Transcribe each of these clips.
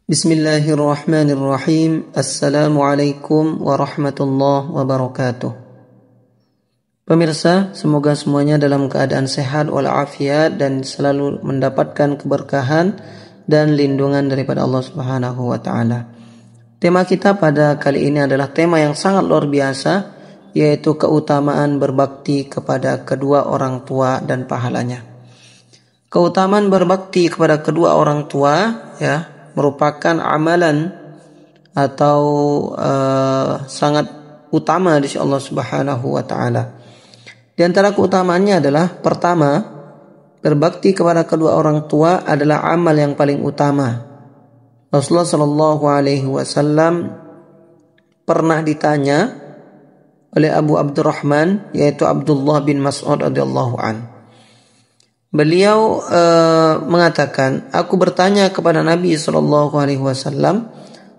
Bismillahirrahmanirrahim. Assalamualaikum warahmatullahi wabarakatuh. Pemirsa, semoga semuanya dalam keadaan sehat walafiat dan selalu mendapatkan keberkahan dan lindungan daripada Allah Subhanahu wa taala. Tema kita pada kali ini adalah tema yang sangat luar biasa, yaitu keutamaan berbakti kepada kedua orang tua dan pahalanya. Keutamaan berbakti kepada kedua orang tua merupakan amalan atau sangat utama di sisi Allah Subhanahu wa taala. Di antara keutamaannya adalah pertama, berbakti kepada kedua orang tua adalah amal yang paling utama. Rasulullah sallallahu alaihi wasallam pernah ditanya oleh Abu Abdurrahman, yaitu Abdullah bin Mas'ud radhiyallahu anhu. Beliau mengatakan, aku bertanya kepada Nabi SAW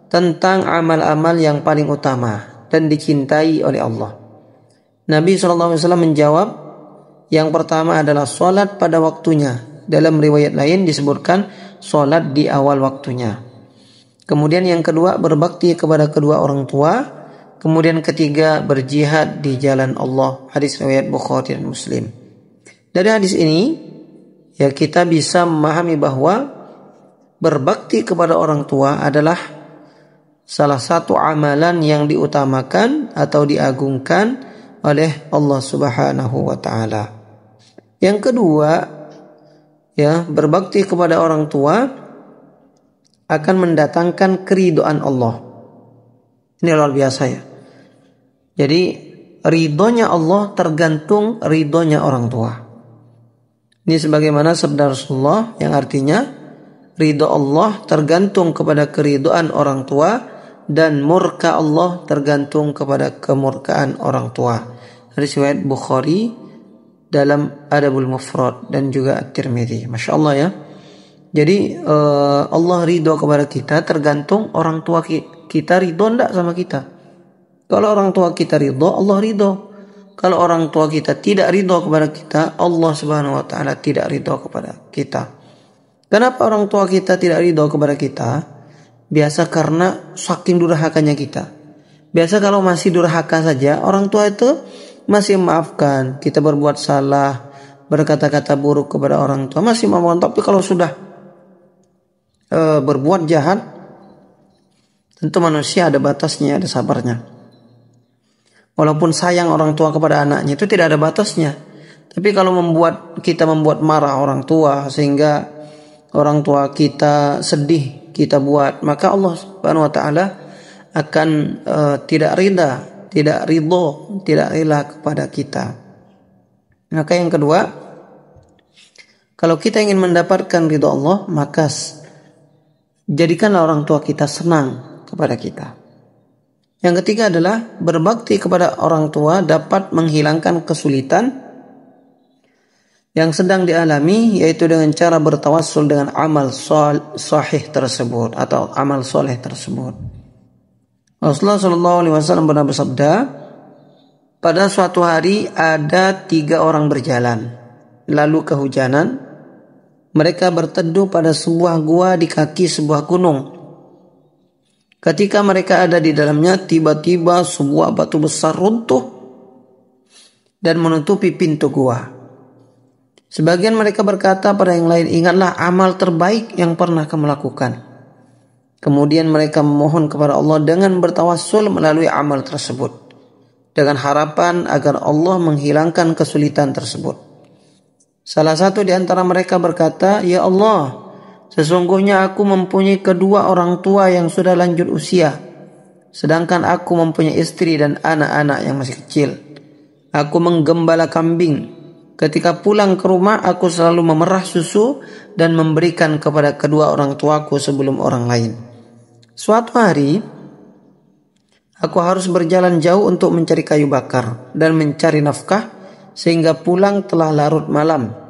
tentang amal-amal yang paling utama dan dicintai oleh Allah. Nabi SAW menjawab, yang pertama adalah sholat pada waktunya. Dalam riwayat lain disebutkan sholat di awal waktunya. Kemudian yang kedua, berbakti kepada kedua orang tua. Kemudian ketiga, berjihad di jalan Allah. Hadis riwayat Bukhari dan Muslim. Dari hadis ini kita bisa memahami bahwa berbakti kepada orang tua adalah salah satu amalan yang diutamakan atau diagungkan oleh Allah Subhanahu wa taala. Yang kedua, berbakti kepada orang tua akan mendatangkan keridhaan Allah. Ini luar biasa ya. Jadi ridhonya Allah tergantung ridhonya orang tua. Ini sebagaimana sabda Rasulullah yang artinya ridho Allah tergantung kepada keridhaan orang tua dan murka Allah tergantung kepada kemurkaan orang tua. Hadis riwayat Bukhari dalam Adabul Mufrad dan juga At-Tirmidzi. Masya Allah ya. Jadi Allah ridho kepada kita tergantung orang tua kita ridho enggak sama kita. Kalau orang tua kita ridho, Allah ridho. Kalau orang tua kita tidak ridho kepada kita, Allah Subhanahu wa taala tidak ridho kepada kita. Kenapa orang tua kita tidak ridho kepada kita? Biasa karena saking durhakanya kita. Biasa kalau masih durhaka saja, orang tua itu masih memaafkan. Kita berbuat salah, berkata-kata buruk kepada orang tua, masih memaafkan. Tapi kalau sudah berbuat jahat, tentu manusia ada batasnya, ada sabarnya. Walaupun sayang orang tua kepada anaknya itu tidak ada batasnya. Tapi kalau kita membuat marah orang tua sehingga orang tua kita sedih kita buat, maka Allah Subhanahu wa taala akan tidak ridho kepada kita. Maka yang kedua, kalau kita ingin mendapatkan ridho Allah, maka jadikanlah orang tua kita senang kepada kita. Yang ketiga adalah berbakti kepada orang tua dapat menghilangkan kesulitan yang sedang dialami, yaitu dengan cara bertawassul dengan amal sahih tersebut atau amal soleh tersebut. Rasulullah SAW pernah bersabda, pada suatu hari ada 3 orang berjalan, lalu kehujanan. Mereka berteduh pada sebuah gua di kaki sebuah gunung. Ketika mereka ada di dalamnya, tiba-tiba sebuah batu besar runtuh dan menutupi pintu gua. Sebagian mereka berkata pada yang lain, ingatlah amal terbaik yang pernah kamu lakukan. Kemudian mereka memohon kepada Allah dengan bertawassul melalui amal tersebut, dengan harapan agar Allah menghilangkan kesulitan tersebut. Salah satu di antara mereka berkata, ya Allah, sesungguhnya aku mempunyai kedua orang tua yang sudah lanjut usia, sedangkan aku mempunyai istri dan anak-anak yang masih kecil. Aku menggembala kambing. Ketika pulang ke rumah, aku selalu memerah susu dan memberikan kepada kedua orang tuaku sebelum orang lain. Suatu hari, aku harus berjalan jauh untuk mencari kayu bakar dan mencari nafkah, sehingga pulang telah larut malam.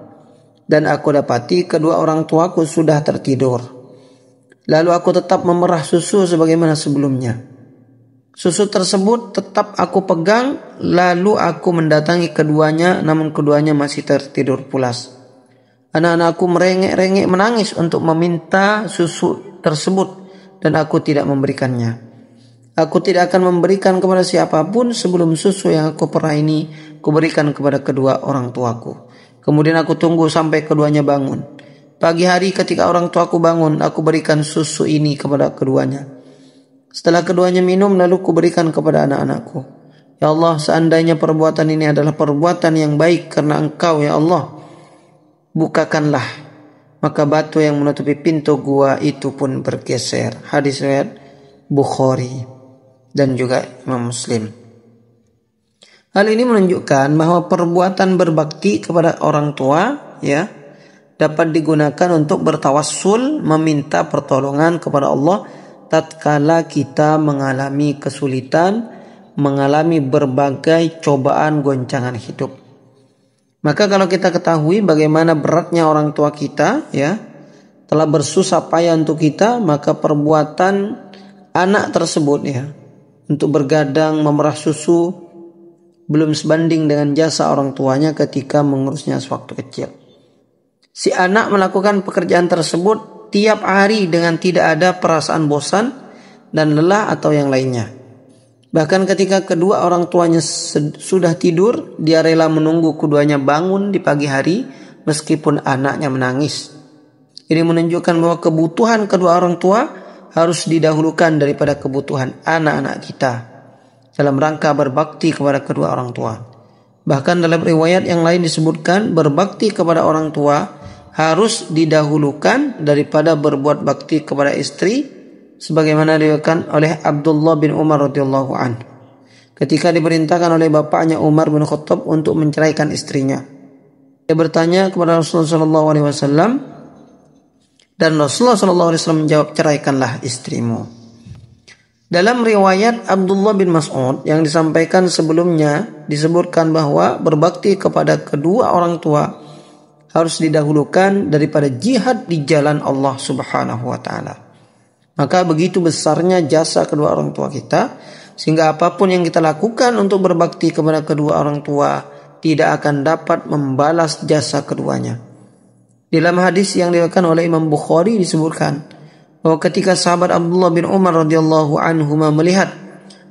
Dan aku dapati kedua orang tuaku sudah tertidur. Lalu aku tetap memerah susu sebagaimana sebelumnya. Susu tersebut tetap aku pegang, lalu aku mendatangi keduanya, namun keduanya masih tertidur pulas. Anak-anakku merengek-rengek menangis untuk meminta susu tersebut, dan aku tidak memberikannya. Aku tidak akan memberikan kepada siapapun sebelum susu yang aku perah ini kuberikan kepada kedua orang tuaku. Kemudian aku tunggu sampai keduanya bangun. Pagi hari ketika orang tuaku bangun, aku berikan susu ini kepada keduanya. Setelah keduanya minum, lalu kuberikan kepada anak-anakku. Ya Allah, seandainya perbuatan ini adalah perbuatan yang baik karena Engkau, ya Allah, bukakanlah. Maka batu yang menutupi pintu gua itu pun bergeser. Hadis riwayat Bukhari dan juga Imam Muslim. Hal ini menunjukkan bahwa perbuatan berbakti kepada orang tua ya dapat digunakan untuk bertawassul, meminta pertolongan kepada Allah tatkala kita mengalami kesulitan, mengalami berbagai cobaan goncangan hidup. Maka kalau kita ketahui bagaimana beratnya orang tua kita ya telah bersusah payah untuk kita, maka perbuatan anak tersebut ya untuk bergadang memerah susu belum sebanding dengan jasa orang tuanya ketika mengurusnya sewaktu kecil. Si anak melakukan pekerjaan tersebut tiap hari dengan tidak ada perasaan bosan dan lelah atau yang lainnya. Bahkan ketika kedua orang tuanya sudah tidur, dia rela menunggu keduanya bangun di pagi hari meskipun anaknya menangis. Ini menunjukkan bahwa kebutuhan kedua orang tua harus didahulukan daripada kebutuhan anak-anak kita dalam rangka berbakti kepada kedua orang tua. Bahkan dalam riwayat yang lain disebutkan berbakti kepada orang tua harus didahulukan daripada berbuat bakti kepada istri, sebagaimana diriwayatkan oleh Abdullah bin Umar radhiyallahu anhu ketika diperintahkan oleh bapaknya Umar bin Khattab untuk menceraikan istrinya. Dia bertanya kepada Rasulullah sallallahu alaihi wasallam dan Rasulullah sallallahu alaihi wasallam menjawab, ceraikanlah istrimu. Dalam riwayat Abdullah bin Mas'ud yang disampaikan sebelumnya disebutkan bahwa berbakti kepada kedua orang tua harus didahulukan daripada jihad di jalan Allah Subhanahu wa taala. Maka begitu besarnya jasa kedua orang tua kita sehingga apapun yang kita lakukan untuk berbakti kepada kedua orang tua tidak akan dapat membalas jasa keduanya. Dalam hadis yang diriwayatkan oleh Imam Bukhari disebutkan bahwa ketika sahabat Abdullah bin Umar radhiyallahu anhu melihat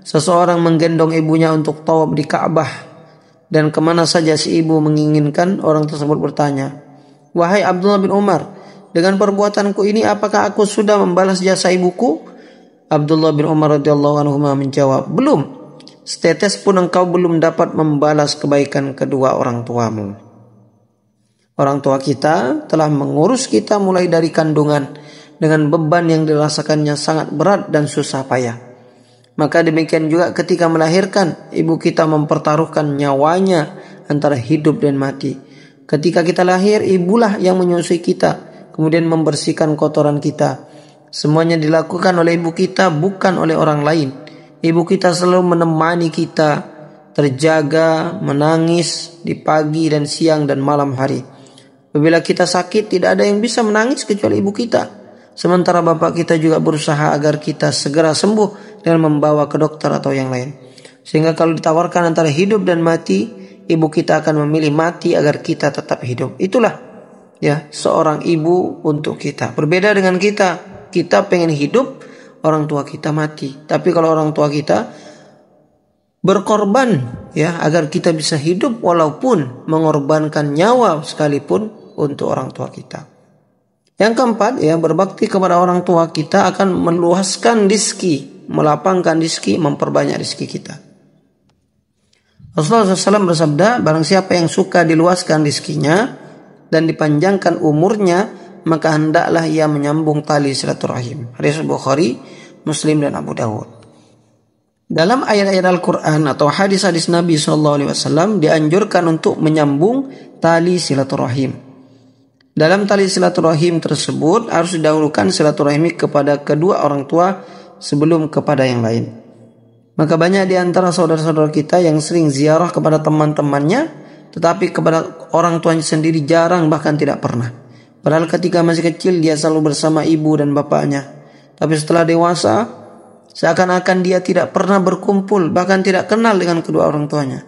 seseorang menggendong ibunya untuk tawaf di Ka'bah dan kemana saja si ibu menginginkan, orang tersebut bertanya, "Wahai Abdullah bin Umar, dengan perbuatanku ini apakah aku sudah membalas jasa ibuku?" Abdullah bin Umar radhiyallahu anhu menjawab, "Belum. Setetes pun engkau belum dapat membalas kebaikan kedua orang tuamu." Orang tua kita telah mengurus kita mulai dari kandungan dengan beban yang dirasakannya sangat berat dan susah payah. Maka demikian juga ketika melahirkan, ibu kita mempertaruhkan nyawanya antara hidup dan mati. Ketika kita lahir, ibulah yang menyusui kita, kemudian membersihkan kotoran kita. Semuanya dilakukan oleh ibu kita, bukan oleh orang lain. Ibu kita selalu menemani kita, terjaga, menangis di pagi dan siang dan malam hari. Apabila kita sakit, tidak ada yang bisa menangis kecuali ibu kita. Sementara bapak kita juga berusaha agar kita segera sembuh dengan membawa ke dokter atau yang lain. Sehingga kalau ditawarkan antara hidup dan mati, ibu kita akan memilih mati agar kita tetap hidup. Itulah ya seorang ibu untuk kita. Berbeda dengan kita pengen hidup, orang tua kita mati. Tapi kalau orang tua kita berkorban ya agar kita bisa hidup walaupun mengorbankan nyawa sekalipun untuk orang tua kita. Yang keempat ya, berbakti kepada orang tua kita akan meluaskan rizki, melapangkan rizki, memperbanyak rizki kita. Rasulullah SAW bersabda, barang siapa yang suka diluaskan rizkinya dan dipanjangkan umurnya, maka hendaklah ia menyambung tali silaturahim. Hadis Bukhari, Muslim dan Abu Dawud. Dalam ayat-ayat Al-Quran atau hadis-hadis Nabi SAW dianjurkan untuk menyambung tali silaturahim. Dalam tali silaturahim tersebut harus didahulukan silaturahmi kepada kedua orang tua sebelum kepada yang lain. Maka banyak di antara saudara-saudara kita yang sering ziarah kepada teman-temannya, tetapi kepada orang tuanya sendiri jarang bahkan tidak pernah. Padahal ketika masih kecil dia selalu bersama ibu dan bapaknya. Tapi setelah dewasa, seakan-akan dia tidak pernah berkumpul, bahkan tidak kenal dengan kedua orang tuanya.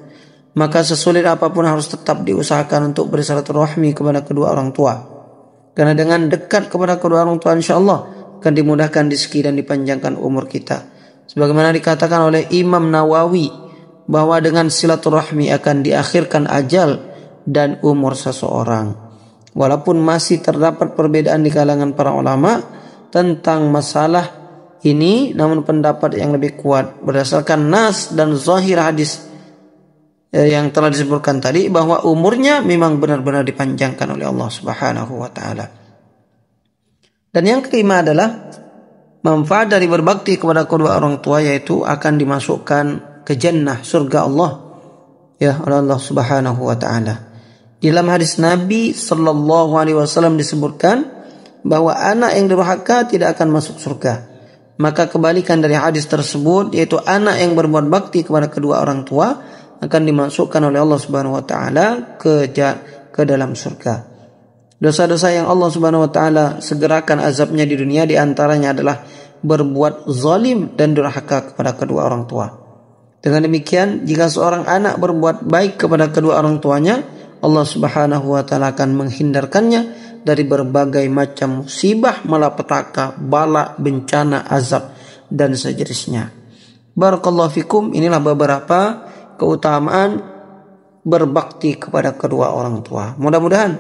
Maka sesulit apapun harus tetap diusahakan untuk bersilaturahmi kepada kedua orang tua. Karena dengan dekat kepada kedua orang tua, insya Allah akan dimudahkan rezeki dan dipanjangkan umur kita. Sebagaimana dikatakan oleh Imam Nawawi bahwa dengan silaturahmi akan diakhirkan ajal dan umur seseorang. Walaupun masih terdapat perbedaan di kalangan para ulama tentang masalah ini, namun pendapat yang lebih kuat berdasarkan nas dan zahir hadis yang telah disebutkan tadi bahwa umurnya memang benar-benar dipanjangkan oleh Allah Subhanahu wa taala. Dan yang kelima adalah manfaat dari berbakti kepada kedua orang tua, yaitu akan dimasukkan ke jannah, surga Allah ya oleh Allah Subhanahu wa taala. Di dalam hadis Nabi sallallahu alaihi wasallam disebutkan bahwa anak yang durhaka tidak akan masuk surga. Maka kebalikan dari hadis tersebut, yaitu anak yang berbuat bakti kepada kedua orang tua akan dimasukkan oleh Allah Subhanahu wa taala ke dalam surga. Dosa-dosa yang Allah Subhanahu wa taala segerakan azabnya di dunia di antaranya adalah berbuat zalim dan durhaka kepada kedua orang tua. Dengan demikian, jika seorang anak berbuat baik kepada kedua orang tuanya, Allah Subhanahu wa taala akan menghindarkannya dari berbagai macam musibah, malapetaka, bala, bencana, azab dan sejenisnya. Barakallahu fikum. Inilah beberapa keutamaan berbakti kepada kedua orang tua. Mudah-mudahan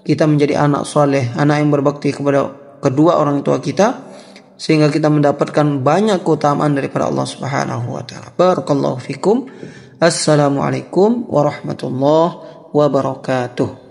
kita menjadi anak soleh, anak yang berbakti kepada kedua orang tua kita, sehingga kita mendapatkan banyak keutamaan daripada Allah Subhanahu wa taala. Barakallahu fikum. Assalamualaikum warahmatullahi wabarakatuh.